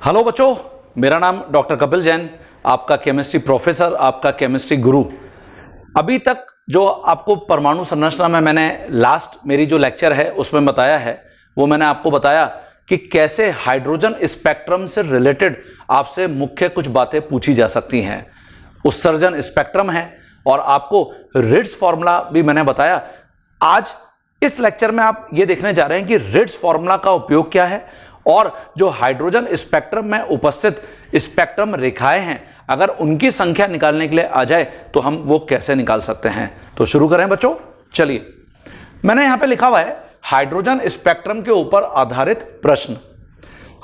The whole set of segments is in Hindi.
हेलो बच्चों, मेरा नाम डॉक्टर कपिल जैन, आपका केमिस्ट्री प्रोफेसर, आपका केमिस्ट्री गुरु। अभी तक जो आपको परमाणु संरचना में मैंने लास्ट मेरी जो लेक्चर है उसमें बताया है, वो मैंने आपको बताया कि कैसे हाइड्रोजन स्पेक्ट्रम से रिलेटेड आपसे मुख्य कुछ बातें पूछी जा सकती हैं। उत्सर्जन स्पेक्ट्रम है और आपको रिट्ज फॉर्मूला भी मैंने बताया। आज इस लेक्चर में आप ये देखने जा रहे हैं कि रिट्ज फॉर्मूला का उपयोग क्या है और जो हाइड्रोजन स्पेक्ट्रम में उपस्थित स्पेक्ट्रम रेखाएं हैं, अगर उनकी संख्या निकालने के लिए आ जाए तो हम वो कैसे निकाल सकते हैं। तो शुरू करें बच्चों। चलिए, मैंने यहां पे लिखा हुआ है हाइड्रोजन स्पेक्ट्रम के ऊपर आधारित प्रश्न।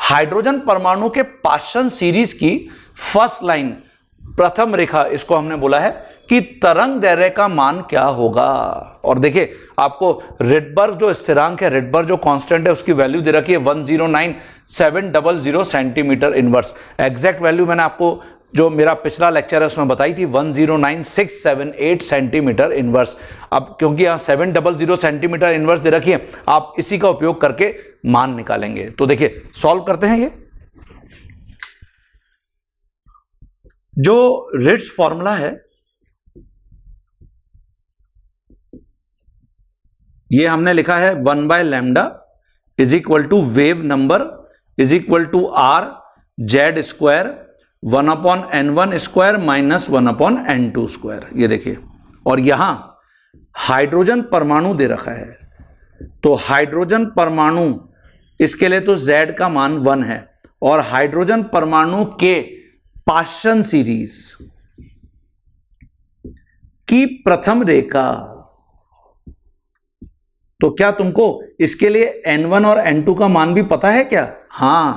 हाइड्रोजन परमाणु के पाश्चन सीरीज की फर्स्ट लाइन, प्रथम रेखा, इसको हमने बोला है कि तरंग दैर्घ्य का मान क्या होगा। और देखिए, आपको रिडबर्ग जो स्थिरांक है, रिडबर्ग जो कांस्टेंट है, उसकी वैल्यू दे रखी है 109700 सेंटीमीटर इनवर्स। एग्जैक्ट वैल्यू मैंने आपको जो मेरा पिछला लेक्चर है उसमें बताई थी 109678 सेंटीमीटर इनवर्स। अब क्योंकि यहां 700 सेंटीमीटर इनवर्स दे रखी है, आप इसी का उपयोग करके मान निकालेंगे। तो देखिए, सॉल्व करते हैं। जो रिट्ज फॉर्मूला है ये हमने लिखा है 1/λ is equal to wave number is equal to r z square 1/n1 square minus 1/n2 square. ये देखिए, और यहां हाइड्रोजन परमाणु दे रखा है, तो हाइड्रोजन परमाणु इसके लिए तो z का मान 1 है और हाइड्रोजन परमाणु के पाश्चन सीरीज की प्रथम रेखा। तो क्या तुमको इसके लिए n1 और n2 का मान भी पता है क्या? हां,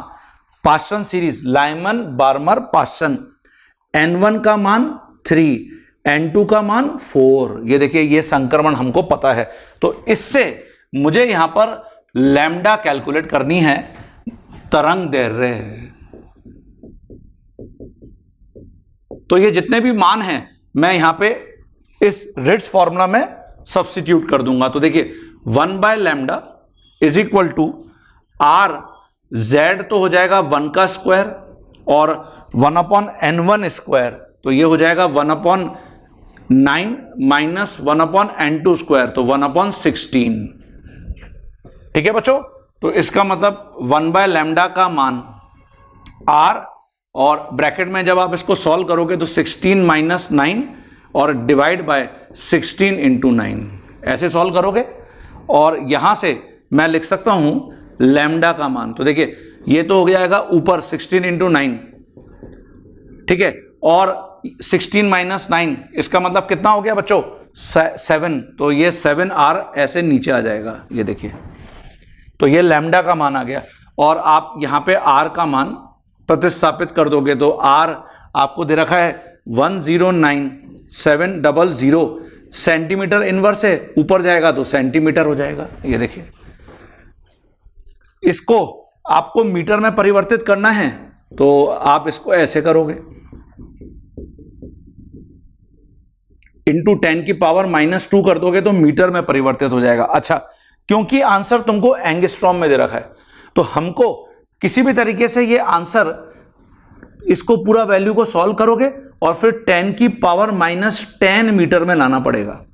पाश्चन सीरीज लाइमन बार्मर पाश्चन, n1 का मान 3, n2 का मान 4। ये देखिए, ये संक्रमण हमको पता है। तो इससे मुझे यहां पर लैम्डा कैलकुलेट करनी है, तरंग दैर्घ्य। तो ये जितने भी मान हैं मैं यहां पे इस रिट्ज फॉर्मूला में सब्स्टिट्यूट कर दूंगा। तो देखिए, 1/λ is equal to r z तो हो जाएगा 1 का स्क्वायर और 1/n1 स्क्वायर, तो ये हो जाएगा 1/9 माइनस 1/n2 स्क्वायर, तो 1/16। ठीक है बच्चों, तो इसका मतलब 1/λ का मान r, और ब्रैकेट में जब आप इसको सॉल्व करोगे तो 16 माइनस 9 और डिवाइड बाय 16 इंटू 9, ऐसे सॉल्व करोगे और यहां से मैं लिख सकता हूं लैम्डा का मान। तो देखिए, ये तो हो जाएगा ऊपर 16 इंटू 9, ठीक है, और 16 माइनस 9 इसका मतलब कितना हो गया बच्चों? 7। तो ये 7r ऐसे नीचे आ जाएगा। ये देखिए, तो ये लैम्डा का मान आ गया और आप यहां पे r का मान प्रतिस्थापित कर दोगे तो r आपको दे रखा है 109700 सेंटीमीटर इनवर्स है, ऊपर जाएगा तो सेंटीमीटर हो जाएगा। ये देखिए, इसको आपको मीटर में परिवर्तित करना है तो आप इसको ऐसे करोगे, इंटू 10 की पावर -2 कर दोगे तो मीटर में परिवर्तित हो जाएगा। अच्छा, क्योंकि आंसर तुमको एंगस्ट्रॉम में दे रखा है तो हमको किसी भी तरीके से ये आंसर, इसको पूरा वैल्यू को सॉल्व करोगे और फिर 10 की पावर -10 मीटर में लाना पड़ेगा।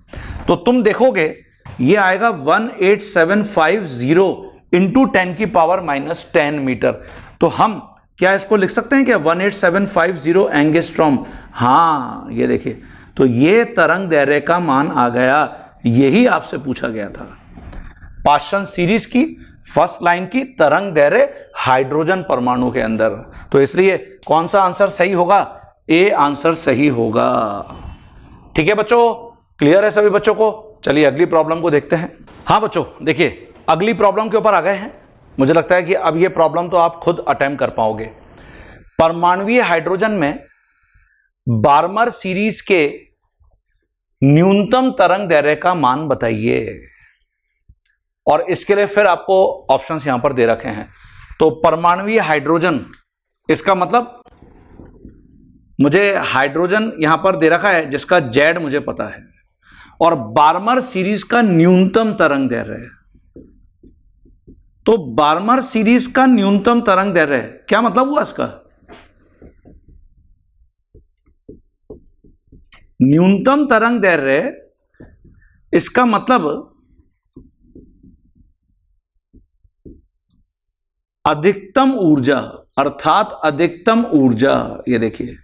तो तुम देखोगे ये आएगा 18750 इंटू 10 की पावर -10 मीटर। तो हम क्या इसको लिख सकते हैं क्या 18750 एंगस्ट्रॉम? हां, ये देखिए, तो ये तरंग दैर्घ्य का मान आ गया। यही आपसे पूछा गया था, पाश्चन सीरीज की फर्स्ट लाइन की तरंग दैर्घ्य हाइड्रोजन परमाणु के अंदर। तो इसलिए कौन सा आंसर सही होगा? ए आंसर सही होगा। ठीक है बच्चों, क्लियर है सभी बच्चों को? चलिए अगली प्रॉब्लम को देखते हैं। हाँ बच्चों, देखिए अगली प्रॉब्लम के ऊपर आ गए हैं। मुझे लगता है कि अब ये प्रॉब्लम तो आप खुद अटेम्प्ट कर पाओगे। परमाणुवीय हाइड्रोजन में बार्मर सीरीज के न्यूनतम तरंग दैर्घ्य का मान बताइए। और इसके लिए फिर आपको ऑप्शंस यहां पर दे रखे हैं। तो परमाणुवीय हाइड्रोजन, इसका मतलब मुझे हाइड्रोजन यहां पर दे रखा है जिसका जेड मुझे पता है, और बार्मर सीरीज का न्यूनतम तरंग दैर्घ्य है। तो बार्मर सीरीज का न्यूनतम तरंग दैर्ध्य, क्या मतलब हुआ इसका? न्यूनतम तरंग दैर्ध्य, इसका मतलब अधिकतम ऊर्जा, अर्थात अधिकतम ऊर्जा, ये देखिए।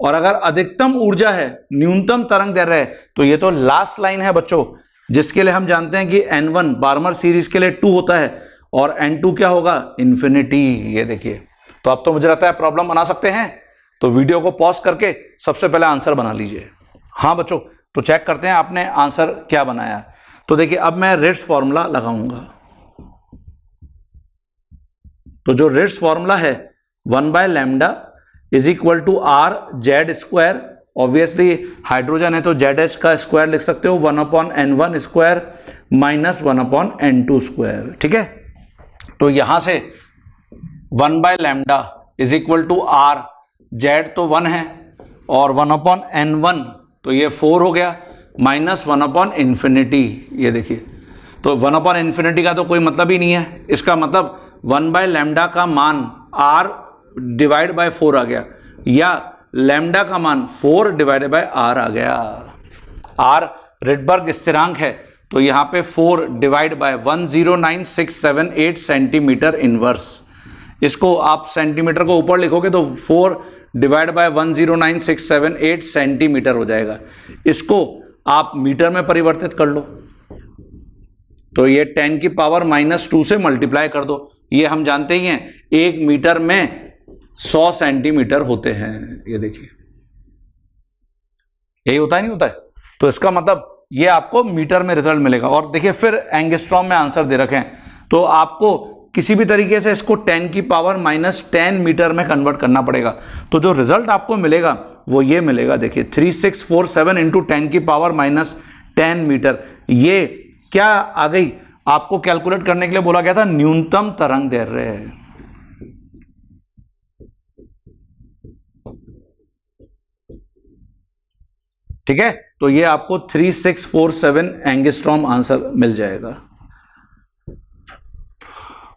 और अगर अधिकतम ऊर्जा है, न्यूनतम तरंग दैर्ध्य है, तो ये तो लास्ट लाइन है बच्चों, जिसके लिए हम जानते हैं कि N1 बार्मर सीरीज के लिए 2 होता है और N2 क्या होगा? इन्फिनिटी। ये देखिए, तो अब तो मुझे लगता है प्रॉब्लम बना सकते हैं। तो वीडियो को पॉज करके सबसे पहले आंसर बना लीजिए। हाँ बच्चों, तो चेक करते हैं आपने आंसर क्या बनाया। तो देखिए, अब मैं रिट्ज फॉर्मूला लगाऊंगा। तो जो रिट्ज फॉर्मूला है 1/λ is equal to R Z square. Obviously hydrogen है तो जेड एच का स्क्वायर लिख सकते हो, 1/n1 square minus 1/n2 square. ठीक है, तो यहां से 1/λ is equal to R, Z तो 1 है और 1/n1 तो ये 4 हो गया, माइनस 1/∞। ये देखिए, तो 1/∞ का तो कोई मतलब ही नहीं है। इसका मतलब 1/λ का मान r डिवाइड बाय 4 आ गया, या लैम्डा का मान 4 डिवाइडेड बाय r आ गया। r रिडबर्ग स्थिरांक है, तो यहां पे 4 डिवाइड बाय 109678 सेंटीमीटर इनवर्स। इसको आप सेंटीमीटर को ऊपर लिखोगे तो 4 डिवाइड बाय 109678 सेंटीमीटर हो जाएगा। इसको आप मीटर में परिवर्तित कर लो, तो ये 10 की पावर -2 से मल्टीप्लाई कर दो। ये हम जानते ही हैं, 1 मीटर में 100 सेंटीमीटर होते हैं। ये देखिए, यही होता है, नहीं होता है? तो इसका मतलब ये आपको मीटर में रिजल्ट मिलेगा। और देखिए, फिर एंगस्ट्रॉम में आंसर दे रखे हैं, तो आपको किसी भी तरीके से इसको 10 की पावर -10 मीटर में कन्वर्ट करना पड़ेगा। तो जो रिजल्ट आपको मिलेगा वो ये मिलेगा। देखिए, 3647 इंटू 10 की पावर -10 मीटर। ये क्या आ गई? आपको कैलकुलेट करने के लिए बोला गया था न्यूनतम तरंग दैर्ध्य। ठीक है, तो ये आपको 3647 एंगस्ट्रॉम आंसर मिल जाएगा।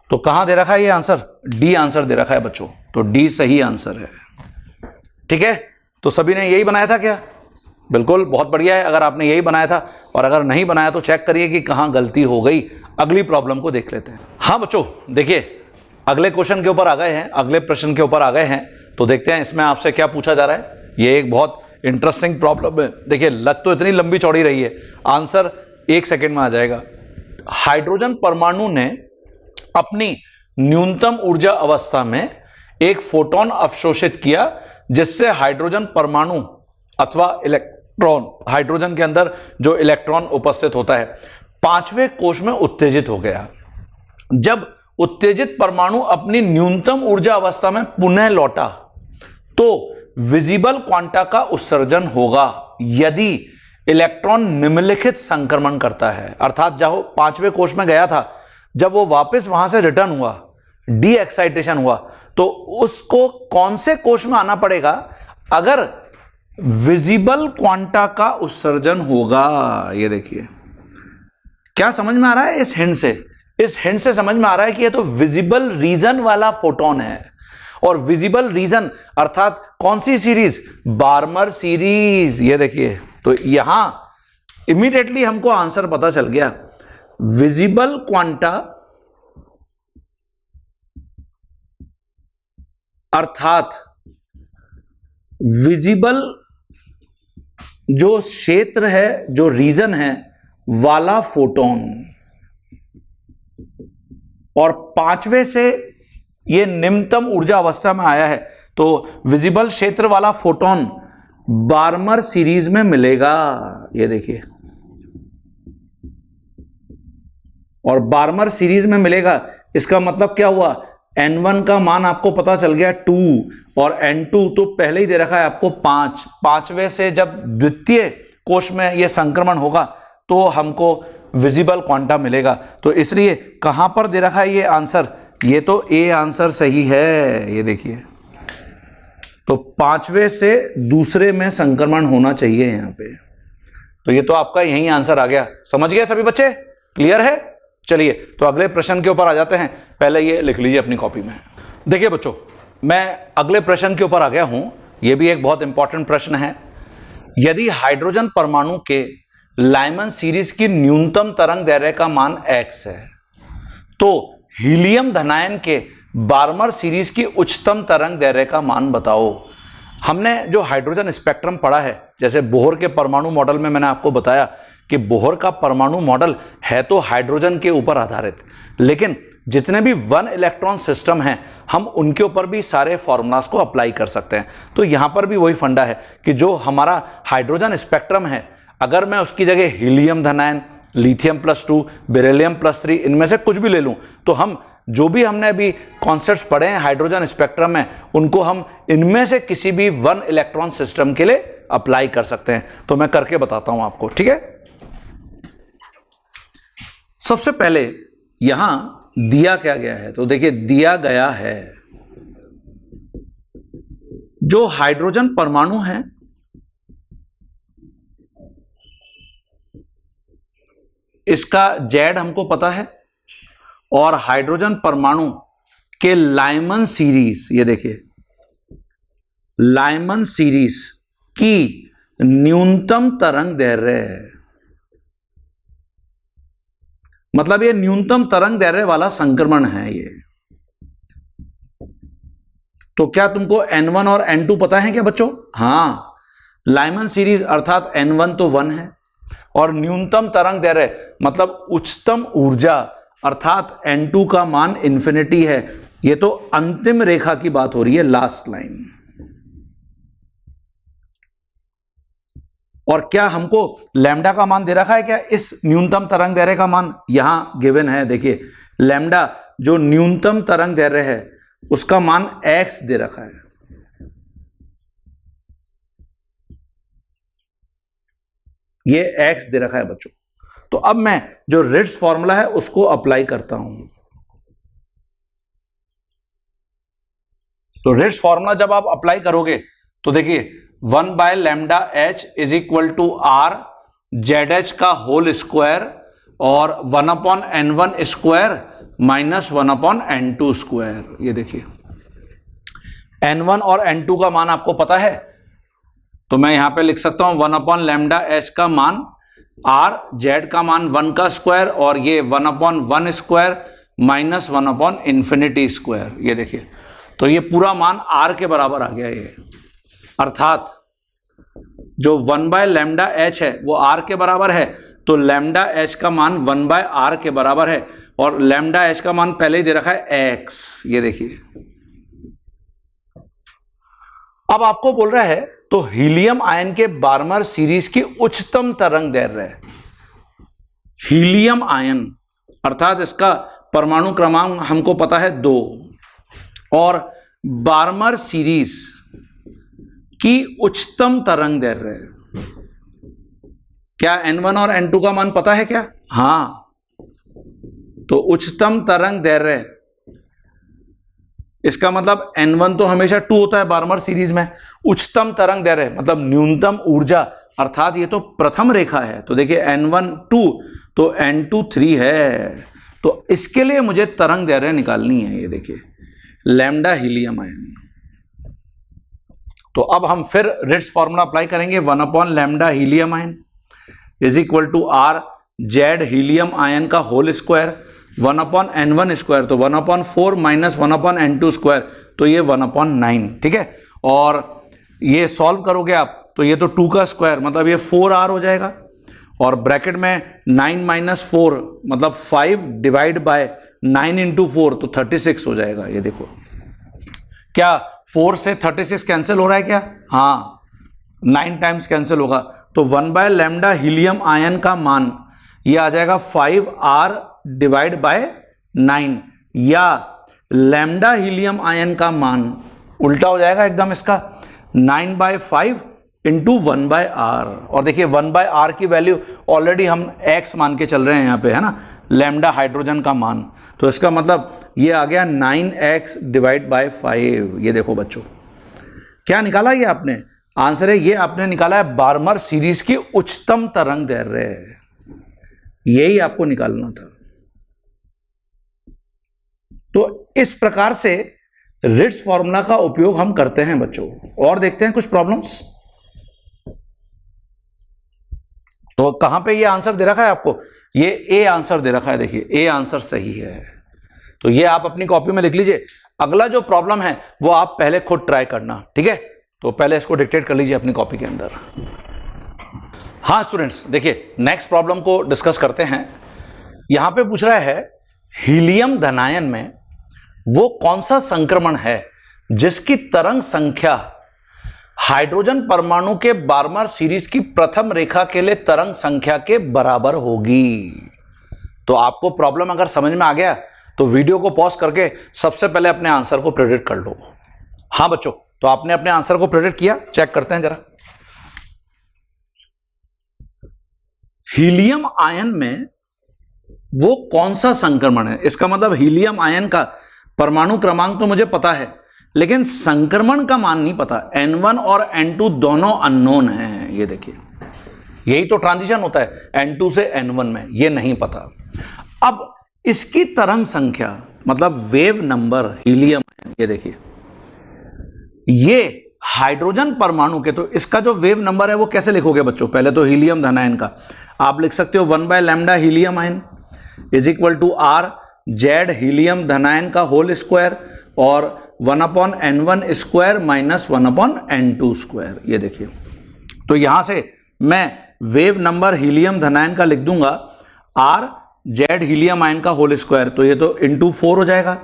तो कहां दे रखा है ये आंसर? डी आंसर दे रखा है बच्चों, तो डी सही आंसर है। ठीक है, तो सभी ने यही बनाया था क्या? बिल्कुल, बहुत बढ़िया है अगर आपने यही बनाया था। और अगर नहीं बनाया तो चेक करिए कि कहां गलती हो गई। अगली प्रॉब्लम को देख लेते हैं। हाँ बच्चों, देखिए अगले क्वेश्चन के ऊपर आ गए हैं, अगले प्रश्न के ऊपर आ गए हैं। तो देखते हैं इसमें आपसे क्या पूछा जा रहा है। ये एक बहुत इंटरेस्टिंग प्रॉब्लम है। देखिए, लग तो इतनी लंबी चौड़ी रही है, आंसर 1 सेकेंड में आ जाएगा। हाइड्रोजन परमाणु ने अपनी न्यूनतम ऊर्जा अवस्था में एक फोटोन अवशोषित किया, जिससे हाइड्रोजन परमाणु अथवा इलेक्ट्रॉन, हाइड्रोजन के अंदर जो इलेक्ट्रॉन उपस्थित होता है, 5वें कोश में उत्तेजित हो गया। जब उत्तेजित परमाणु अपनी न्यूनतम ऊर्जा अवस्था में पुनः लौटा तो विजिबल क्वांटा का उत्सर्जन होगा यदि इलेक्ट्रॉन निम्नलिखित संक्रमण करता है। अर्थात जब 5वें कोश में गया था, जब वो वापस वहां से रिटर्न हुआ, डी एक्साइटेशन हुआ, तो उसको कौन से कोश में आना पड़ेगा अगर विजिबल क्वांटा का उत्सर्जन होगा? ये देखिए, क्या समझ में आ रहा है इस हिंट से? इस हिंट से समझ में आ रहा है कि ये तो विजिबल रीजन वाला फोटोन है। और विजिबल रीजन अर्थात कौन सी सीरीज? बार्मर सीरीज। ये देखिए, तो यहां इमीडिएटली हमको आंसर पता चल गया। विजिबल क्वांटा अर्थात विजिबल जो क्षेत्र है, जो रीजन है वाला फोटोन। और 5वें से ये निम्नतम ऊर्जा अवस्था में आया है, तो विजिबल क्षेत्र वाला फोटोन बार्मर सीरीज में मिलेगा। ये देखिए, और बार्मर सीरीज में मिलेगा, इसका मतलब क्या हुआ? N1 का मान आपको पता चल गया 2, और N2 तो पहले ही दे रखा है आपको 5। 5वें से जब द्वितीय कोश में यह संक्रमण होगा तो हमको विजिबल क्वांटा मिलेगा। तो इसलिए कहां पर दे रखा है ये आंसर? ये तो ए आंसर सही है। ये देखिए, तो 5वें से दूसरे में संक्रमण होना चाहिए यहां पे। तो ये तो आपका यही आंसर आ गया। समझ गए सभी बच्चे? क्लियर है? चलिए तो अगले प्रश्न के ऊपर आ जाते हैं। पहले ये लिख लीजिए अपनी कॉपी में। देखिए बच्चों, मैं अगले प्रश्न के ऊपर आ गया हूं। यह भी एक बहुत इंपॉर्टेंट प्रश्न है। यदि हाइड्रोजन परमाणु के लाइमन सीरीज की न्यूनतम तरंग दैर्ध्य का मान x है, तो हीलियम धनायन के बार्मर सीरीज की उच्चतम तरंग दैर्ध्य का मान बताओ। हमने जो हाइड्रोजन स्पेक्ट्रम पढ़ा है, जैसे बोहर के परमाणु मॉडल में मैंने आपको बताया कि बोहर का परमाणु मॉडल है तो हाइड्रोजन के ऊपर आधारित, लेकिन जितने भी वन इलेक्ट्रॉन सिस्टम हैं हम उनके ऊपर भी सारे फॉर्मूलाज को अप्लाई कर सकते हैं। तो यहां पर भी वही फंडा है कि जो हमारा हाइड्रोजन स्पेक्ट्रम है, अगर मैं उसकी जगह हीलियम धनायन, लिथियम +2, बेरिलियम +3 इनमें से कुछ भी ले लूं, तो हम जो भी हमने अभी कॉन्सेप्ट्स पढ़े हैं हाइड्रोजन स्पेक्ट्रम में, उनको हम इनमें से किसी भी वन इलेक्ट्रॉन सिस्टम के लिए अप्लाई कर सकते हैं। तो मैं करके बताता हूं आपको, ठीक है। सबसे पहले यहां दिया क्या गया है, तो देखिए दिया गया है जो हाइड्रोजन परमाणु है इसका Z हमको पता है, और हाइड्रोजन परमाणु के लाइमन सीरीज, ये देखिए लाइमन सीरीज की न्यूनतम तरंग दैर्ध्य है, मतलब ये न्यूनतम तरंग दैर्ध्य वाला संक्रमण है ये। तो क्या तुमको N1 और N2 पता है क्या बच्चों? हां, लाइमन सीरीज अर्थात N1 तो 1 है, और न्यूनतम तरंग दैर्ध्य मतलब उच्चतम ऊर्जा अर्थात N2 का मान इंफिनिटी है। ये तो अंतिम रेखा की बात हो रही है, लास्ट लाइन। और क्या हमको लैम्डा का मान दे रखा है क्या? इस न्यूनतम तरंग दैर्ध्य का मान यहां गिवन है, देखिए लैम्डा जो न्यूनतम तरंग दैर्ध्य है उसका मान x दे रखा है। ये x दे रखा है बच्चों। तो अब मैं जो रिट्ज फॉर्मूला है उसको अप्लाई करता हूं। तो रिट्ज फॉर्मूला जब आप अप्लाई करोगे तो देखिए 1/λh is equal to r ZH का होल स्क्वायर और 1/n1 square minus 1/n2 square. ये देखिए n1 और n2 का मान आपको पता है, तो मैं यहां पे लिख सकता हूं 1/λh का मान r, z का मान 1 का स्क्वायर और ये 1/1 स्क्वायर माइनस 1/∞ स्क्वायर। ये देखिए तो ये पूरा मान r के बराबर आ गया ये, अर्थात जो 1/λh है वो r के बराबर है, तो λh का मान 1/r के बराबर है, और λh का मान पहले ही दे रखा है x। ये देखिए अब आपको बोल रहा है तो हीलियम आयन के बार्मर सीरीज की उच्चतम तरंग दैर्ध्य है। हीलियम आयन अर्थात इसका परमाणु क्रमांक हमको पता है 2, और बार्मर सीरीज की उच्चतम तरंग दैर्ध्य है। क्या N1 और N2 का मान पता है क्या? हां, तो उच्चतम तरंग दैर्ध्य इसका मतलब N1 तो हमेशा 2 होता है बार्मर सीरीज में, उच्चतम तरंग दैर्ध्य मतलब न्यूनतम ऊर्जा, अर्थात ये तो प्रथम रेखा है। तो देखिए N1 2 तो N2 3 है, तो इसके लिए मुझे तरंग दैर्ध्य निकालनी है। ये देखिए लैम्डा हीलियम आयन। तो अब हम फिर रिट्ज फॉर्मूला अप्लाई करेंगे, 1/λ helium ion is equal to r Z helium ion का होल स्क्वायर 1/n1 स्क्वायर, तो 1/4 माइनस 1/n2 स्क्वायर, तो ये 1/9, ठीक है। और ये सॉल्व करोगे आप तो ये तो 2 का स्क्वायर मतलब ये 4r हो जाएगा, और ब्रैकेट में 9 माइनस 4 मतलब 5 डिवाइड बाय 9 इंटू 4 तो 36 हो जाएगा। ये देखो क्या 4 से 36 कैंसिल हो रहा है क्या? हाँ, 9 टाइम्स कैंसिल होगा, तो 1/λ हीलियम आयन का मान ये आ जाएगा 5r डिवाइड बाय 9, या लैम्डा हीलियम आयन का मान उल्टा हो जाएगा एकदम इसका, 9/5 इंटू 1/r। और देखिए 1/r की वैल्यू ऑलरेडी हम x मान के चल रहे हैं यहाँ पे, है ना, लैम्डा हाइड्रोजन का मान, तो इसका मतलब ये आ गया 9x डिवाइड बाय 5। ये देखो बच्चों क्या निकाला ये आपने, आंसर है ये आपने निकाला है बार्मर सीरीज की उच्चतम तरंग दैर्ध्य। यही आपको निकालना था। तो इस प्रकार से रिट्ज फॉर्मूला का उपयोग हम करते हैं बच्चों। और देखते हैं कुछ प्रॉब्लम्स। तो कहां पे ये आंसर दे रखा है आपको, ये ए आंसर दे रखा है, देखिए ए आंसर सही है। तो ये आप अपनी कॉपी में लिख लीजिए। अगला जो प्रॉब्लम है वो आप पहले खुद ट्राई करना, ठीक है। तो पहले इसको डिक्टेट कर लीजिए अपनी कॉपी के अंदर। हाँ स्टूडेंट्स, देखिए नेक्स्ट प्रॉब्लम को डिस्कस करते हैं। यहां पे पूछ रहा है हीलियम धनायन में वो कौन सा संक्रमण है जिसकी तरंग संख्या हाइड्रोजन परमाणु के बार्मर सीरीज की प्रथम रेखा के लिए तरंग संख्या के बराबर होगी। तो आपको प्रॉब्लम अगर समझ में आ गया तो वीडियो को पॉज करके सबसे पहले अपने आंसर को प्रेडिक्ट कर लो। हाँ बच्चों, तो आपने अपने आंसर को प्रेडिक्ट किया, चेक करते हैं जरा। हीलियम आयन में वो कौन सा संक्रमण है, इसका मतलब हीलियम आयन का परमाणु क्रमांक तो मुझे पता है, लेकिन संक्रमण का मान नहीं पता। N1 और N2 दोनों अननोन हैं। ये देखिए, यही तो ट्रांजिशन होता है N2 से N1 में, ये नहीं पता। अब इसकी तरंग संख्या मतलब वेव नंबर हीलियम, ये देखिए ये हाइड्रोजन परमाणु के, तो इसका जो वेव नंबर है वो कैसे लिखोगे बच्चों। पहले तो हीलियम धनायन का आप लिख सकते हो 1/λ helium ion is equal to R Z helium धनायन का होल स्क्वायर और 1/N1 square minus 1/N2 square. ये देखिए, तो यहां से मैं वेव नंबर हीलियम धनायन का लिख दूंगा R Z हीलियम आयन का होल स्क्वायर, तो ये तो इंटू 4 हो जाएगा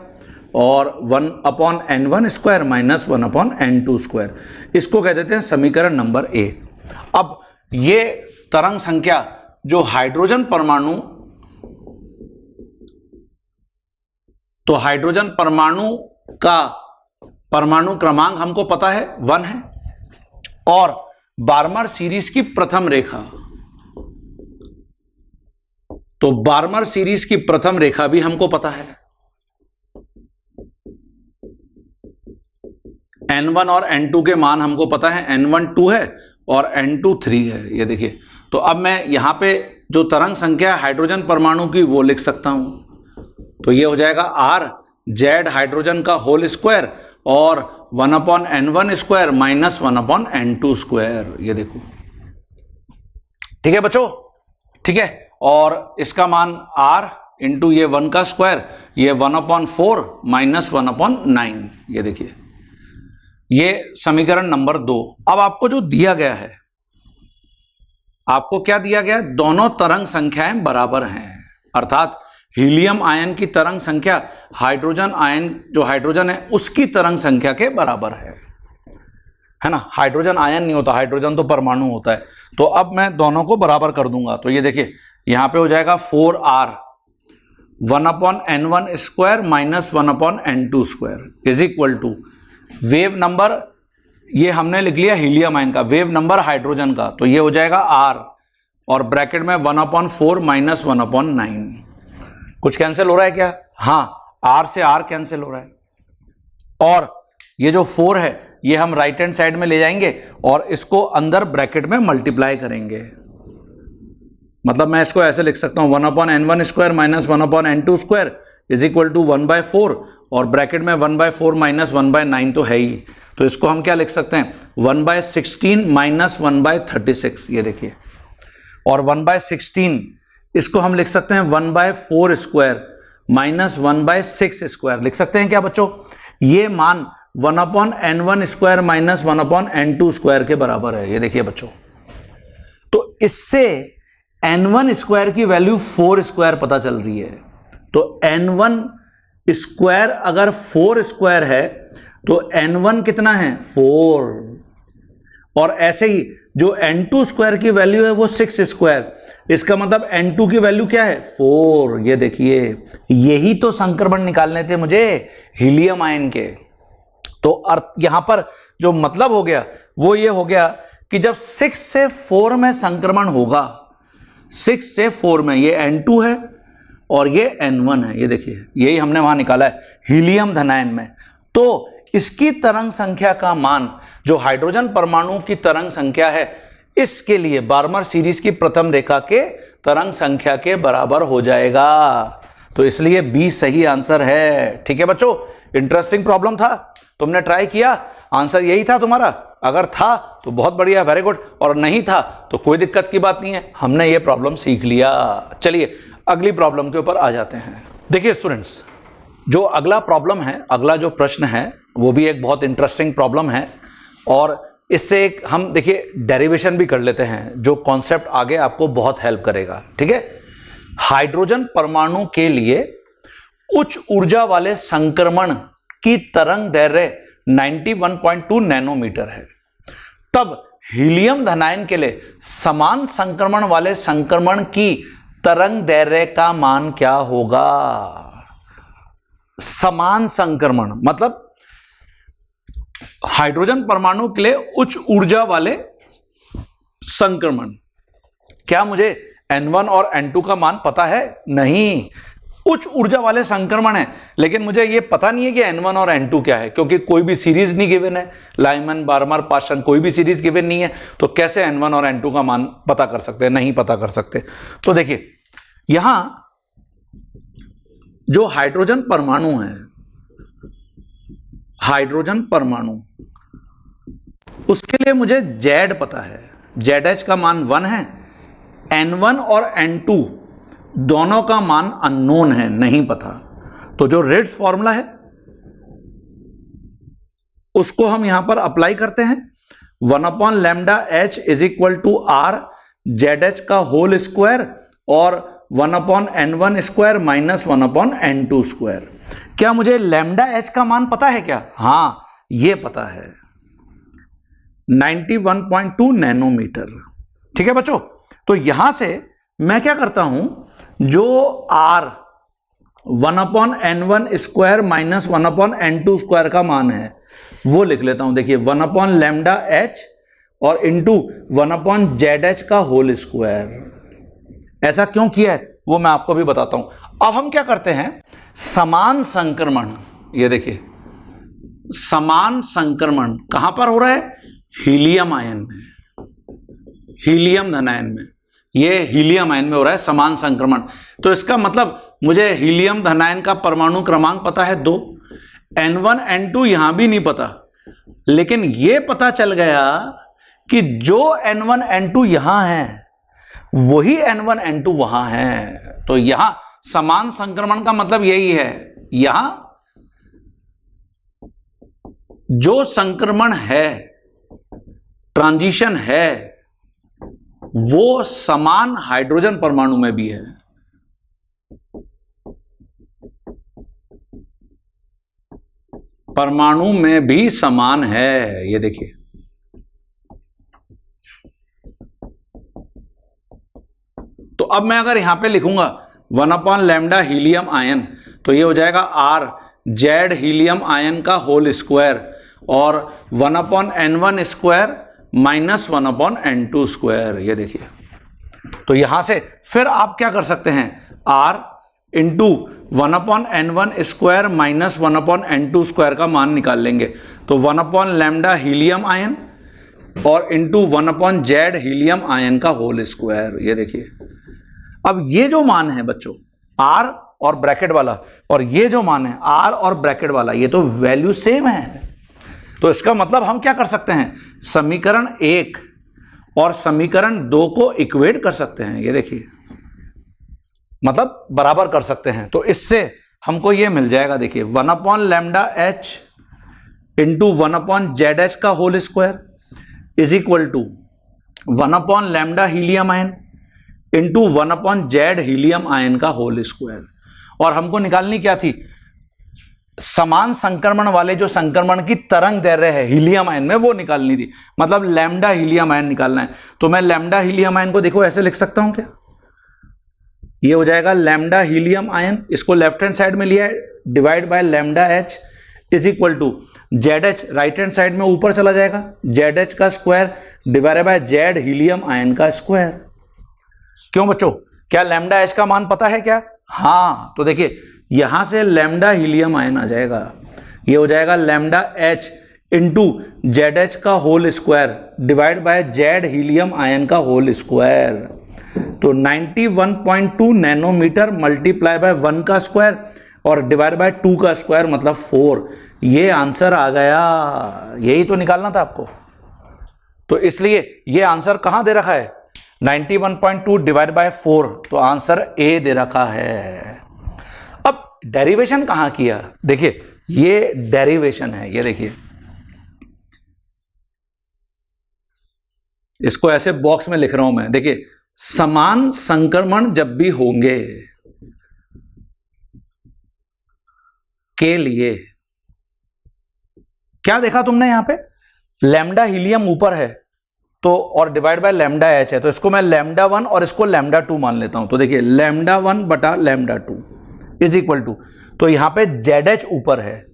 और 1/N1 square minus 1/N2 square. इसको कह देते हैं समीकरण नंबर 1। अब ये तरंग संख्या जो हाइड्रोजन परमाणु, तो हाइड्रोजन परमाणु का परमाणु क्रमांक हमको पता है 1 है, और बार्मर सीरीज की प्रथम रेखा, तो बार्मर सीरीज की प्रथम रेखा भी हमको पता है। N1 और N2 के मान हमको पता है, N1 2 है और N2 3 है। ये देखिए, तो अब मैं यहां पे जो तरंग संख्या हाइड्रोजन परमाणु की वो लिख सकता हूं। तो ये हो जाएगा R Z हाइड्रोजन का होल स्क्वायर और 1/N1 square minus 1/N2 square. ये देखो, ठीक है बच्चों, ठीक है। और इसका मान R इंटू ये 1 का स्क्वायर, ये 1/4 माइनस 1/9। ये देखिए, ये समीकरण नंबर 2। अब आपको जो दिया गया है, आपको क्या दिया गया है, दोनों तरंग संख्याएं बराबर हैं, अर्थात हीलियम आयन की तरंग संख्या हाइड्रोजन आयन, जो हाइड्रोजन है उसकी तरंग संख्या के बराबर है ना। हाइड्रोजन आयन नहीं होता, हाइड्रोजन तो परमाणु होता है। तो अब मैं दोनों को बराबर कर दूंगा, तो ये देखिए यहां पे हो जाएगा 4R 1/N1 square minus 1/N2 square is equal to wave number, ये हमने लिख लिया हीलियम आयन का, वेव नंबर हाइड्रोजन का, तो ये हो जाएगा R और ब्रैकेट में 1/4 माइनस 1/9। कुछ कैंसिल हो रहा है क्या? हाँ, R से R कैंसिल हो रहा है। और ये जो 4 है ये हम राइट हैंड साइड में ले जाएंगे और इसको अंदर ब्रैकेट में मल्टीप्लाई करेंगे। मतलब मैं इसको ऐसे लिख सकता हूं 1/N1 square minus 1/N2 square is equal to 1/4 और ब्रैकेट में 1/4 माइनस 1/9 तो है ही, तो इसको हम क्या लिख सकते हैं 1/16 माइनस 1/36। ये देखिए, और 1/16 इसको हम लिख सकते हैं 1/4 स्क्वायर माइनस 1/6 स्क्वायर लिख सकते हैं क्या बच्चों। ये मान 1/N1 square minus 1/N2 square के बराबर है। ये देखिए बच्चों, तो इससे N1 स्क्वायर की वैल्यू 4 स्क्वायर पता चल रही है। तो N1 स्क्वायर अगर 4 स्क्वायर है तो N1 कितना है 4, और ऐसे ही जो N2 स्क्वायर की वैल्यू है वो 6 स्क्वायर, इसका मतलब N2 की वैल्यू क्या है 4। ये देखिए, यही तो संक्रमण निकालने थे मुझे हीलियम आयन के। तो अर्थ यहां पर जो मतलब हो गया वो ये हो गया कि जब 6 से 4 में संक्रमण होगा, 6 से 4 में, ये N2 है और ये N1 है। ये देखिए, यही हमने वहां निकाला है हीलियम धनायन में। तो इसकी तरंग संख्या का मान जो हाइड्रोजन परमाणु की तरंग संख्या है, इसके लिए बार्मर सीरीज की प्रथम रेखा के तरंग संख्या के बराबर हो जाएगा। तो इसलिए बी सही आंसर है। ठीक है बच्चों, इंटरेस्टिंग प्रॉब्लम था, तुमने ट्राई किया, आंसर यही था तुम्हारा। अगर था तो बहुत बढ़िया, वेरी गुड, और नहीं था तो कोई दिक्कत की बात नहीं है, हमने ये प्रॉब्लम सीख लिया। चलिए अगली प्रॉब्लम के ऊपर आ जाते हैं। देखिए स्टूडेंट्स, जो अगला प्रॉब्लम है, अगला जो प्रश्न है वो भी एक बहुत इंटरेस्टिंग प्रॉब्लम है, और इससे एक हम देखिए डेरिवेशन भी कर लेते हैं, जो कॉन्सेप्ट आगे आपको बहुत हेल्प करेगा। ठीक है, हाइड्रोजन परमाणु के लिए उच्च ऊर्जा वाले संक्रमण की तरंग दैर्घ्य 91.2 नैनोमीटर है, तब हीलियम धनायन के लिए समान संक्रमण वाले संक्रमण की तरंग दैर्घ्य का मान क्या होगा? समान संक्रमण मतलब हाइड्रोजन परमाणु के लिए उच्च ऊर्जा वाले संक्रमण। क्या मुझे N1 और N2 का मान पता है? नहीं, उच्च ऊर्जा वाले संक्रमण है, लेकिन मुझे यह पता नहीं है कि N1 और N2 क्या है, क्योंकि कोई भी सीरीज नहीं गिवन है, लाइमन, बार्मर, पास्टन, कोई भी सीरीज गिवन नहीं है, तो कैसे N1 और N2 का मान पता कर सकते हैं? नहीं पता कर सकते। तो देखिए यहां जो हाइड्रोजन परमाणु है, हाइड्रोजन परमाणु, उसके लिए मुझे Z पता है, ZH का मान 1 है, N1 और N2 दोनों का मान अननोन है, नहीं पता। तो जो रिट्ज फॉर्मूला है उसको हम यहां पर अप्लाई करते हैं। 1/λh is equal to R ZH का होल स्क्वायर और 1/N1 square minus 1/N2 square. क्या मुझे लैम्डा H का मान पता है क्या? हां, ये पता है, 91.2 नैनोमीटर। ठीक है बच्चों, तो यहां से मैं क्या करता हूं, जो R 1/N1 square minus 1/N2 square का मान है वो लिख लेता हूं। देखिए 1/λh और इंटू 1/ZH का होल स्क्वायर। ऐसा क्यों किया है वो मैं आपको भी बताता हूं। अब हम क्या करते हैं, समान संक्रमण, ये देखिए समान संक्रमण कहां पर हो रहा है? हीलियम आयन में, हीलियम धनायन में, ये हीलियम आयन में हो रहा है समान संक्रमण। तो इसका मतलब मुझे हीलियम धनायन का परमाणु क्रमांक पता है 2, N1 N2 यहां भी नहीं पता, लेकिन यह पता चल गया कि जो N1 N2 यहां है वही N1 N2 वहां है। तो यहां समान संक्रमण का मतलब यही है, यहां जो संक्रमण है, ट्रांजिशन है, वो समान हाइड्रोजन परमाणु में भी है। परमाणु में भी समान है, ये देखिए तो अब मैं अगर यहां पे लिखूंगा 1/λ हीलियम आयन, तो ये हो जाएगा R Z हीलियम आयन का होल स्क्वायर और 1/N1 square minus 1/N2 square. ये देखिए, तो यहां से फिर आप क्या कर सकते हैं, R into 1/N1 square minus 1/N2 square का मान निकाल लेंगे। तो 1/λ हीलियम आयन और इंटू 1/Z हीलियम आयन का होल स्क्वायर। ये देखिए, अब ये जो मान है बच्चों R और ब्रैकेट वाला, और ये जो मान है R और ब्रैकेट वाला, ये तो वैल्यू सेम है। तो इसका मतलब हम क्या कर सकते हैं, समीकरण 1 और समीकरण 2 को इक्वेट कर सकते हैं। ये देखिए, मतलब बराबर कर सकते हैं। तो इससे हमको ये मिल जाएगा, देखिए 1/λh इंटू 1/ZH का whole square is equal to 1/λ helium ion into 1/Z helium ion का होल स्क्वायर। और हमको निकालनी क्या थी, समान संक्रमण वाले जो संक्रमण की तरंग दैर्घ्य है हीलियम आयन में, वो निकालनी थी, मतलब लैम्डा हीलियम आयन निकालना है। तो मैं लैम्डा हीलियम आयन को देखो ऐसे लिख सकता हूं क्या, ये हो जाएगा लैम्डा हीलियम आयन, इसको लेफ्ट हैंड साइड में लिया है, divide by lambda H is equal to ZH, right hand side में ऊपर चला जाएगा, ZH का square divide by Z helium ion का स्क्वायर। क्यों बच्चों, क्या लैम्डा H का मान पता है क्या? हाँ, तो देखिए यहां से लैम्डा हीलियम आयन आ जाएगा, ये हो जाएगा लैम्डा H इंटू ZH का whole square divide by Z helium ion का होल स्क्वायर। तो 91.2 नैनोमीटर मल्टीप्लाई बाय 1 का स्क्वायर और डिवाइड बाय 2 का स्क्वायर मतलब 4, ये आंसर आ गया। यही तो निकालना था आपको। तो इसलिए ये आंसर कहां दे रखा है, 91.2 डिवाइड बाय 4, तो आंसर ए दे रखा है। अब डेरिवेशन कहां किया, देखिए ये डेरिवेशन है, ये देखिए इसको ऐसे बॉक्स में लिख रहा हूं मैं। देखिए समान संक्रमण जब भी होंगे के लिए, क्या देखा तुमने यहां पे, लैम्डा हीलियम ऊपर है तो और डिवाइड बाय लैम्डा एच है, तो इसको मैं लैम्डा 1 और इसको लैम्डा 2 मान लेता हूं। तो देखिए लैम्डा 1 बटा लैम्डा 2 इज इक्वल टू, तो यहां पे जेड एच ऊपर है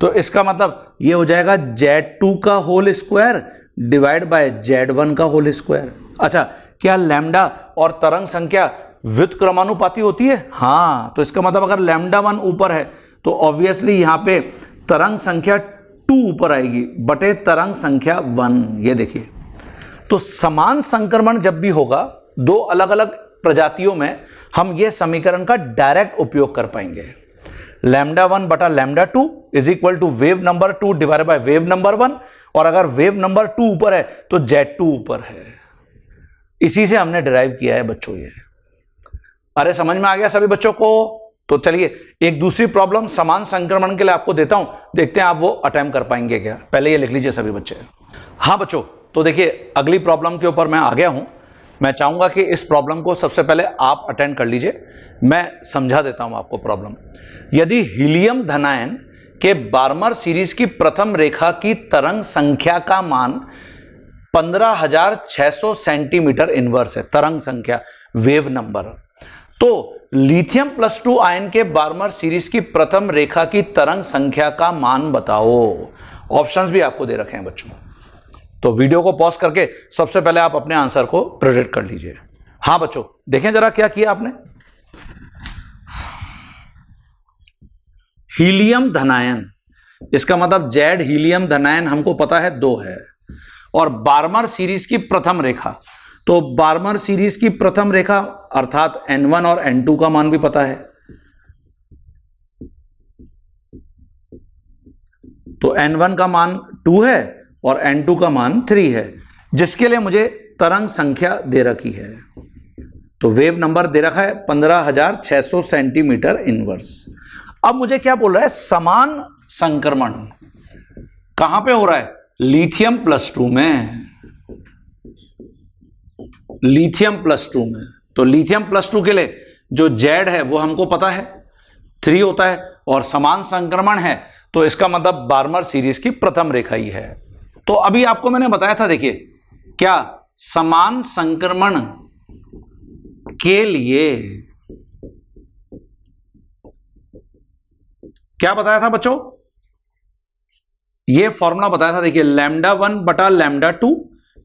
तो इसका मतलब ये हो जाएगा Z2 का whole square divide bye Z1 का होल स्क्वायर। अच्छा, क्या लैम्डा और तरंग संख्या व्युत्क्रमानुपाती होती है? हाँ, तो इसका मतलब अगर लैम्डा 1 ऊपर है तो ऑब्वियसली यहां पे तरंग संख्या 2 ऊपर आएगी बटे तरंग संख्या 1। ये देखिए, तो समान संक्रमण जब भी होगा दो अलग अलग प्रजातियों में, हम ये समीकरण का डायरेक्ट उपयोग कर पाएंगे। लैम्डा 1 बटा lambda 2 is equal to wave number 2 divide by wave number 1, और अगर वेव नंबर 2 ऊपर है तो Z2 ऊपर है। इसी से हमने डिराइव किया है बच्चों ये। अरे समझ में आ गया सभी बच्चों को? तो चलिए एक दूसरी प्रॉब्लम समान संक्रमण के लिए आपको देता हूं, देखते हैं आप वो अटेम्प्ट कर पाएंगे क्या। पहले ये लिख लीजिए सभी बच्चे। हाँ बच्चों, तो देखिए अगली प्रॉब्लम के ऊपर मैं आ गया हूं। मैं चाहूंगा कि इस प्रॉब्लम को सबसे पहले आप अटेंड कर लीजिए, मैं समझा देता हूं आपको प्रॉब्लम। यदि हीलियम धनायन के बार्मर सीरीज की प्रथम रेखा की तरंग संख्या का मान 15,600 सेंटीमीटर इनवर्स है, तरंग संख्या वेव नंबर, तो लिथियम +2 आयन के बार्मर सीरीज की प्रथम रेखा की तरंग संख्या का मान बताओ। ऑप्शंस भी आपको दे रखे हैं बच्चों, तो वीडियो को पॉज करके सबसे पहले आप अपने आंसर को प्रेडिक्ट कर लीजिए। हाँ बच्चों, देखें जरा क्या किया आपने। हीलियम धनायन, इसका मतलब जेड हीलियम धनायन हमको पता है 2 है, और बार्मर सीरीज की प्रथम रेखा, तो बार्मर सीरीज की प्रथम रेखा अर्थात N1 और N2 का मान भी पता है, तो N1 का मान 2 है और N2 का मान 3 है, जिसके लिए मुझे तरंग संख्या दे रखी है। तो वेव नंबर दे रखा है 15,600 सेंटीमीटर इनवर्स। अब मुझे क्या बोल रहा है, समान संक्रमण कहां पे हो रहा है, लिथियम +2 में, लिथियम +2 में। तो लिथियम +2 के लिए जो Z है वो हमको पता है 3 होता है, और समान संक्रमण है तो इसका मतलब बार्मर सीरीज की प्रथम रेखा ही है। तो अभी आपको मैंने बताया था, देखिए क्या समान संक्रमण के लिए क्या बताया था बच्चों, ये फॉर्मूला बताया था। देखिए लैम्डा 1 बटा lambda 2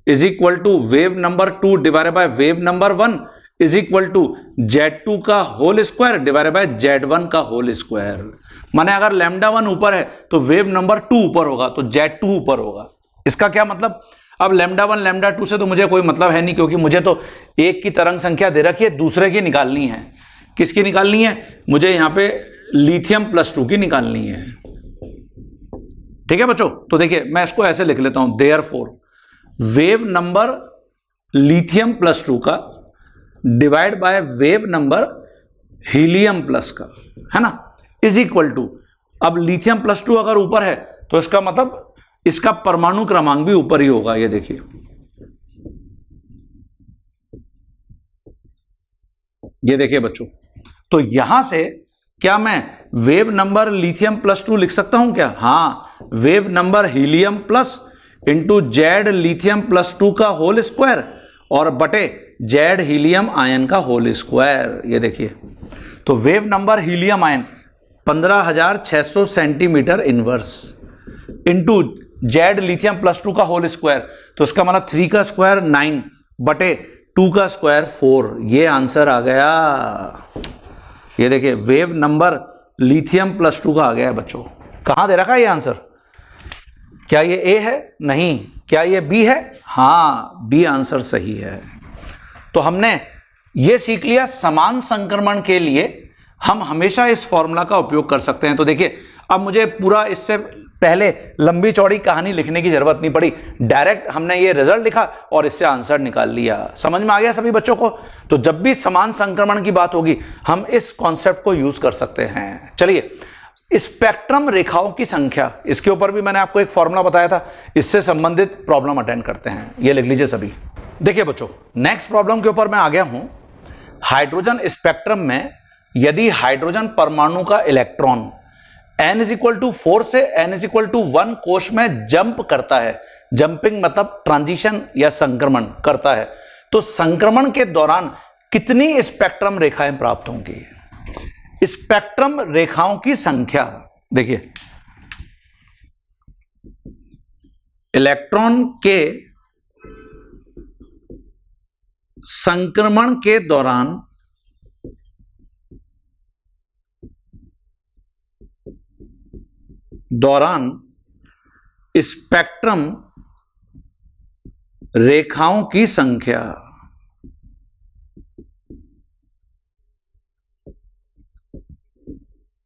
is equal to wave number 2 divide by wave number 1 is equal to Z2 का whole square divide bye Z1 का होल स्क्वायर। माने अगर लैम्डा 1 ऊपर है तो वेव नंबर 2 ऊपर होगा, तो Z2 ऊपर होगा। इसका क्या मतलब, अब लैम्डा 1 लैम्डा 2 से तो मुझे कोई मतलब है नहीं, क्योंकि मुझे तो एक की तरंग संख्या दे रखी है, दूसरे की निकालनी है। किसकी निकालनी है, मुझे यहां पे लिथियम +2 की निकालनी है। ठीक है बच्चों, तो देखिए मैं इसको ऐसे लिख लेता हूं, देयरफॉर वेव नंबर लिथियम +2 का divide by wave number helium plus का, है ना, इज इक्वल टू, अब लिथियम +2 अगर ऊपर है तो इसका मतलब इसका परमाणु क्रमांक भी ऊपर ही होगा। ये देखिए, ये देखिए बच्चों, तो यहां से क्या मैं वेव नंबर लिथियम +2 लिख सकता हूं क्या? हां, wave number helium plus into Z lithium +2 का होल स्क्वायर और बटे जेड हीलियम आयन का होल स्क्वायर। ये देखिए, तो wave number helium ion 15,600 centimetre inverse into Z lithium +2 का होल स्क्वायर, तो इसका मतलब 3 का स्क्वायर 9 बटे 2 का स्क्वायर 4। ये आंसर आ गया। ये देखिए वेव नंबर लिथियम +2 का आ गया है बच्चों। कहां दे रखा है ये आंसर? क्या ये ए है? नहीं। क्या ये बी है? हां, बी आंसर सही है। तो हमने ये सीख लिया समान संक्रमण के लिए हम हमेशा इस फॉर्मूला का उपयोग कर सकते हैं। तो देखिए अब मुझे पूरा इससे पहले लंबी चौड़ी कहानी लिखने की जरूरत नहीं पड़ी, डायरेक्ट हमने ये रिजल्ट लिखा और इससे आंसर निकाल लिया। समझ में आ गया सभी बच्चों को? तो जब भी समान संक्रमण की बात होगी हम इस कॉन्सेप्ट को यूज कर सकते हैं। चलिए, स्पेक्ट्रम रेखाओं की संख्या, इसके ऊपर भी मैंने आपको एक फॉर्मूला बताया था, इससे संबंधित प्रॉब्लम अटेंड करते हैं। ये लिख लीजिए सभी। देखिए बच्चों, नेक्स्ट प्रॉब्लम के ऊपर मैं आ गया हूं। हाइड्रोजन स्पेक्ट्रम में यदि हाइड्रोजन परमाणु का इलेक्ट्रॉन n=4 से n=1 कोश में जंप करता है, जंपिंग मतलब ट्रांजिशन या संक्रमण करता है, तो संक्रमण के दौरान कितनी स्पेक्ट्रम रेखाएं प्राप्त होंगी? स्पेक्ट्रम रेखाओं की संख्या देखिए, इलेक्ट्रॉन के संक्रमण के दौरान स्पेक्ट्रम रेखाओं की संख्या।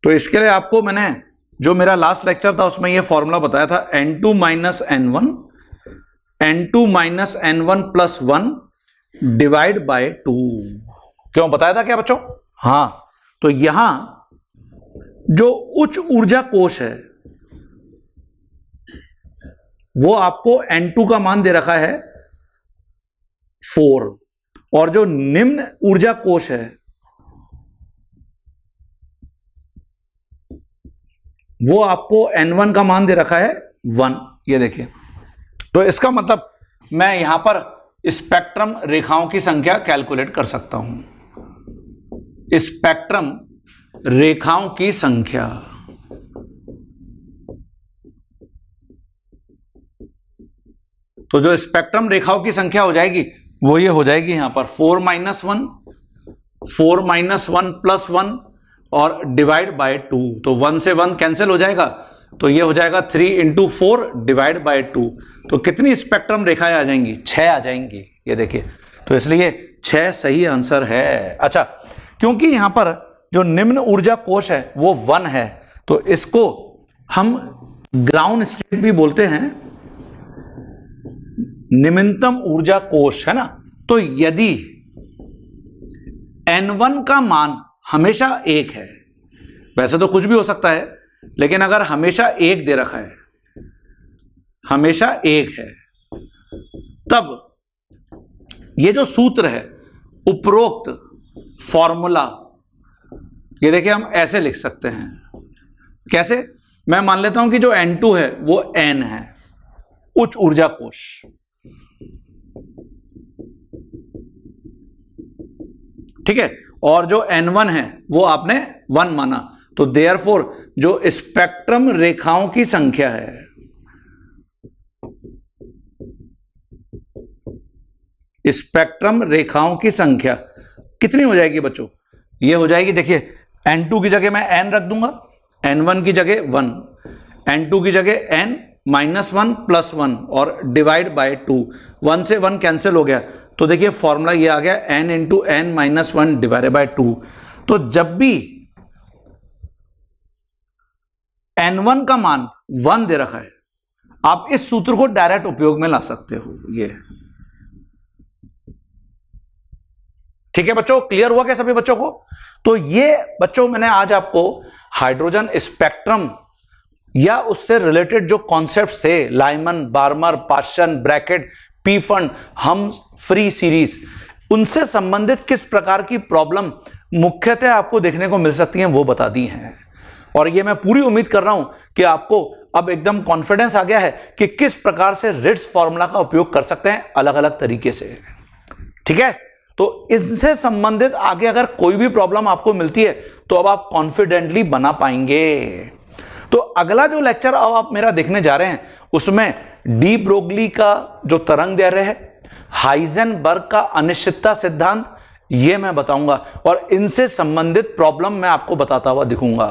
तो इसके लिए आपको मैंने जो मेरा लास्ट लेक्चर था उसमें ये फॉर्मूला बताया था, n2 - n1 + 1 डिवाइड बाय 2। क्यों बताया था क्या बच्चों? हां, तो यहां जो उच्च ऊर्जा कोश है वो आपको n2 का मान दे रखा है 4, और जो निम्न ऊर्जा कोश है वो आपको n1 का मान दे रखा है 1। ये देखिए, तो इसका मतलब मैं यहां पर स्पेक्ट्रम रेखाओं की संख्या कैलकुलेट कर सकता हूं। स्पेक्ट्रम रेखाओं की संख्या, तो जो स्पेक्ट्रम रेखाओं की संख्या हो जाएगी वो ये हो जाएगी यहां पर 4 - 1 + 1 और डिवाइड बाय 2। तो 1 से 1 कैंसिल हो जाएगा, तो ये हो जाएगा 3 × 4 डिवाइड बाय 2। तो कितनी स्पेक्ट्रम रेखाएं आ जाएंगी? 6 आ जाएंगी। ये देखिए, तो इसलिए 6 सही आंसर है। अच्छा, क्योंकि यहां पर जो निम्न ऊर्जा कोश है वो 1 है, तो इसको हम ग्राउंड स्टेट भी बोलते हैं, निम्नतम ऊर्जा कोश है ना। तो यदि n1 का मान हमेशा 1 है, वैसे तो कुछ भी हो सकता है, लेकिन अगर हमेशा 1 दे रखा है, हमेशा 1 है, तब ये जो सूत्र है, उपरोक्त फॉर्मूला, ये देखिए हम ऐसे लिख सकते हैं। कैसे? मैं मान लेता हूं कि जो n2 है वो n है, उच्च ऊर्जा कोश, ठीक है, और जो n1 है वो आपने 1 माना, तो देयरफॉर जो स्पेक्ट्रम रेखाओं की संख्या है, स्पेक्ट्रम रेखाओं की संख्या कितनी हो जाएगी बच्चों? ये हो जाएगी, देखिए n2 की जगह मैं n रख दूंगा, n1 की जगह 1, n2 की जगह n - 1 + 1 और डिवाइड बाय 2। 1 से 1 कैंसिल हो गया, तो देखिए फॉर्मूला ये आ गया n × n - 1 डिवाइड बाय 2। तो जब भी n1 का मान 1 दे रखा है, आप इस सूत्र को डायरेक्ट उपयोग में ला सकते हो। ये ठीक है बच्चों, क्लियर हुआ क्या सभी बच्चों को? तो ये बच्चों मैंने आज आपको हाइड्रोजन स्पेक्ट्रम या उससे रिलेटेड जो कॉन्सेप्ट्स थे, Lyman, Barmer, पाश्चन, bracket, P fund, हम फ्री सीरीज, उनसे संबंधित किस प्रकार की प्रॉब्लम मुख्यतः आपको देखने को मिल सकती हैं वो बता दी हैं। और ये मैं पूरी उम्मीद कर रहा हूं कि आपको अब एकदम कॉन्फिडेंस आ गया है कि किस प्रकार से रिट्ज फॉर्मूला का उपयोग कर सकते हैं अलग अलग तरीके से। ठीक है, तो इससे संबंधित आगे अगर कोई भी प्रॉब्लम आपको मिलती है तो अब आप कॉन्फिडेंटली बना पाएंगे। तो अगला जो लेक्चर अब आप मेरा देखने जा रहे हैं उसमें डी ब्रोगली का जो तरंग दैर्ध्य है, हाइजेनबर्ग का अनिश्चितता सिद्धांत, ये मैं बताऊंगा और इनसे संबंधित प्रॉब्लम मैं आपको बताता हुआ दिखूंगा।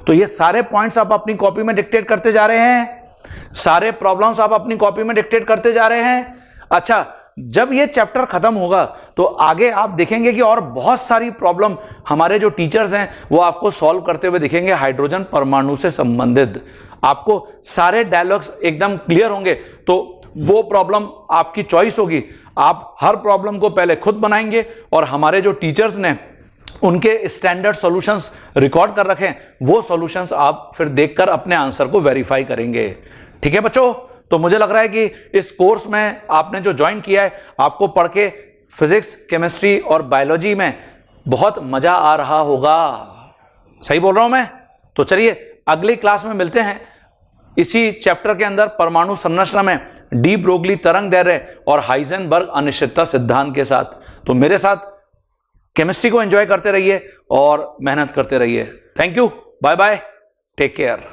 तो ये सारे पॉइंट्स आप अपनी कॉपी में डिक्टेट करते जा रहे हैं, सारे प्रॉब्लम्स आप अपनी कॉपी में डिक्टेट करते जा रहे हैं। अच्छा, जब ये चैप्टर खत्म होगा तो आगे आप देखेंगे कि और बहुत सारी प्रॉब्लम हमारे जो टीचर्स हैं वो आपको सॉल्व करते हुए दिखेंगे हाइड्रोजन परमाणु से संबंधित। आपको सारे डायलॉग्स एकदम क्लियर होंगे, तो वो प्रॉब्लम आपकी चॉइस होगी। आप हर प्रॉब्लम को पहले खुद बनाएंगे और हमारे जो टीचर्स ने उनके स्टैंडर्ड सॉल्यूशंस रिकॉर्ड कर रखे हैं, वो सॉल्यूशंस आप फिर देखकर अपने आंसर को वेरीफाई करेंगे। ठीक है बच्चों, तो मुझे लग रहा है कि इस कोर्स में आपने जो ज्वाइन किया है, आपको पढ़ के फिजिक्स, केमिस्ट्री और बायोलॉजी में बहुत मजा आ रहा होगा। सही बोल रहा हूं मैं? तो चलिए अगली क्लास में मिलते हैं इसी चैप्टर के अंदर परमाणु संरचना में डी ब्रोगली तरंग दैर्ध्य और हाइजेनबर्ग अनिश्चितता सिद्धांत के साथ। तो मेरे साथ केमिस्ट्री को एंजॉय करते रहिए और मेहनत करते रहिए। Thank you, bye bye, take care.